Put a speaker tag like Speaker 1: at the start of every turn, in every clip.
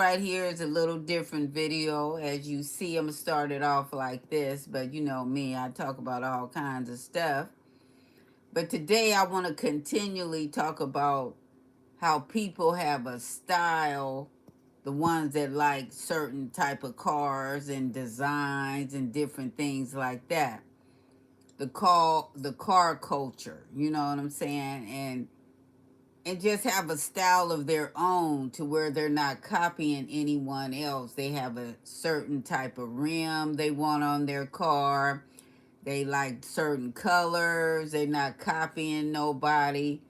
Speaker 1: right here is a little different video. As you see, I'm going to start it off like this, but you know me, I talk about all kinds of stuff. But today I want to continually talk about how people have a style, the ones that like certain type of cars and designs and different things like that. The car culture, you know what I'm saying? And just have a style of their own to where they're not copying anyone else. They have a certain type of rim they want on their car. They like certain colors. They're not copying nobody.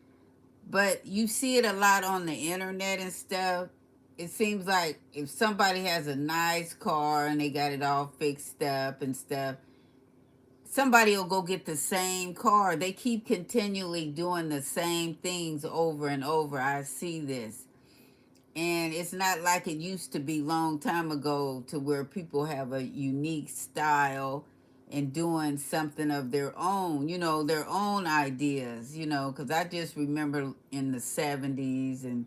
Speaker 1: But you see it a lot on the internet and stuff. It seems like if somebody has a nice car and they got it all fixed up and stuff, somebody will go get the same car. They keep continually doing the same things over and over. I see this. And it's not like it used to be long time ago to where people have a unique style and doing something of their own, their own ideas, because I just remember in the 70s and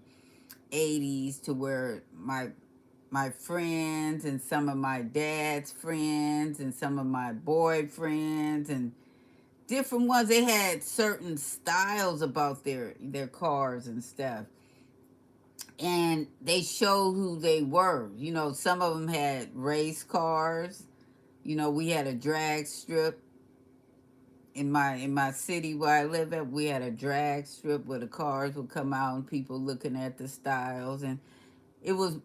Speaker 1: 80s to where my friends and some of my dad's friends and some of my boyfriends and different ones, they had certain styles about their cars and stuff, and they showed who they were. Some of them had race cars. We had a drag strip in my city where I live at. We had a drag strip where the cars would come out and people looking at the styles, and it was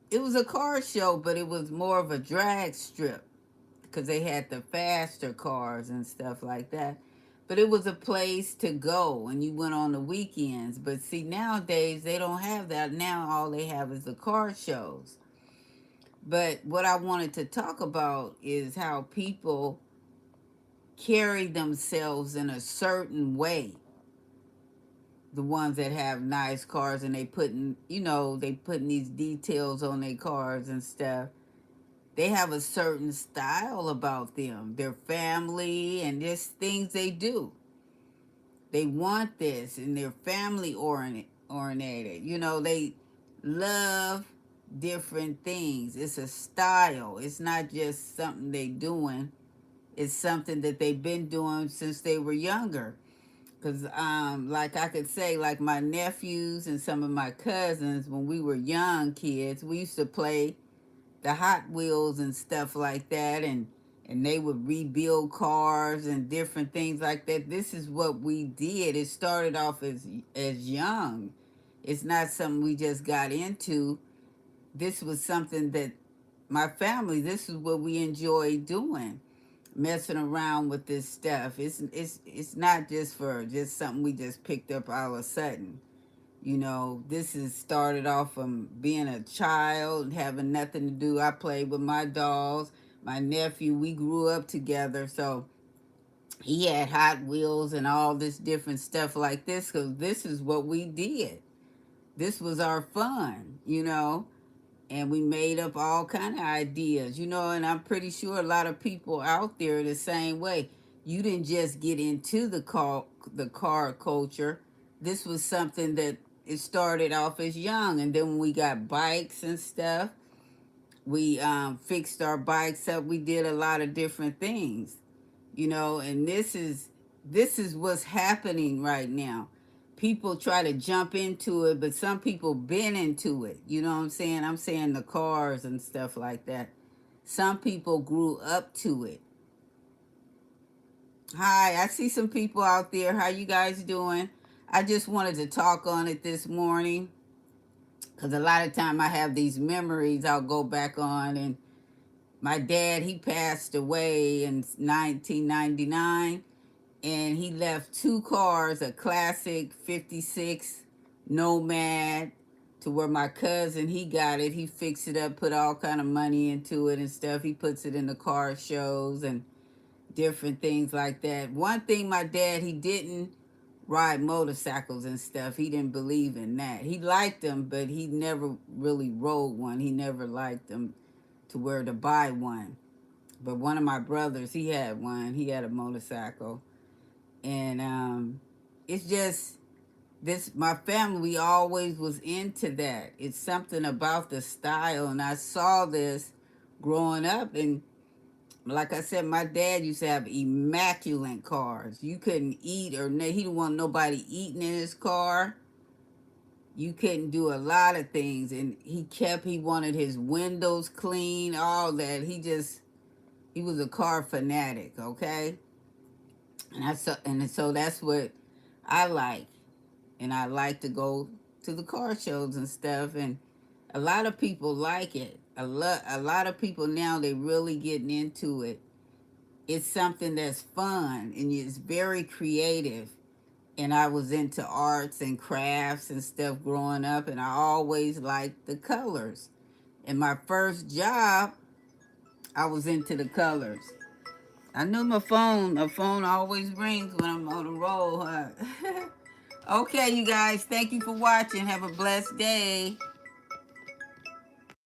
Speaker 1: it was a car show, but it was more of a drag strip because they had the faster cars and stuff like that. But it was a place to go, and you went on the weekends. But see, nowadays they don't have that. Now all they have is the car shows. But what I wanted to talk about is how people carry themselves in a certain way. The ones that have nice cars and they putting these details on their cars and stuff. They have a certain style about them, their family, and just things they do. They want this, and they're family oriented. They love different things. It's a style. It's not just something they doing. It's something that they've been doing since they were younger. Because, like I could say, like my nephews and some of my cousins, when we were young kids, we used to play the Hot Wheels and stuff like that, and they would rebuild cars and different things like that. This is what we did. It started off as young. It's not something we just got into. This was something that my family. This is what we enjoyed doing, messing around with this stuff. It's not just for just something we just picked up all of a sudden. This is started off from being a child, having nothing to do. I played with my dolls. My nephew, we grew up together. So he had Hot Wheels and all this different stuff like this because this is what we did. This was our fun. And we made up all kind of ideas. And I'm pretty sure a lot of people out there the same way. You didn't just get into the car culture. This was something that it started off as young, and then when we got bikes and stuff, we fixed our bikes up. We did a lot of different things. And this is what's happening right now. People try to jump into it, but some people been into it. You know what I'm saying? I'm saying the cars and stuff like that. Some people grew up to it. Hi, I see some people out there. How you guys doing? I just wanted to talk on it this morning because a lot of time I have these memories I'll go back on. And my dad, he passed away in 1999, and he left two cars, a classic 56 Nomad, to where my cousin, he got it. He fixed it up, put all kind of money into it and stuff. He puts it in the car shows and different things like that. One thing, my dad, he didn't ride motorcycles and stuff. He didn't believe in that. He liked them, but he never really rode one. He never liked them to where to buy one. But one of my brothers, he had one. He had a motorcycle. And it's just this my family, we always was into that. It's something about the style, and I saw this growing up. And like I said, my dad used to have immaculate cars. You couldn't eat, or he didn't want nobody eating in his car. You couldn't do a lot of things, and he wanted his windows clean, all that. He was a car fanatic. Okay. And so that's what I like. And I like to go to the car shows and stuff. And a lot of people like it. A lot of people now, they really getting into it. It's something that's fun and it's very creative. And I was into arts and crafts and stuff growing up, and I always liked the colors. In my first job, I was into the colors. I knew my phone always rings when I'm on the roll, huh? Okay, you guys, thank you for watching. Have a blessed day.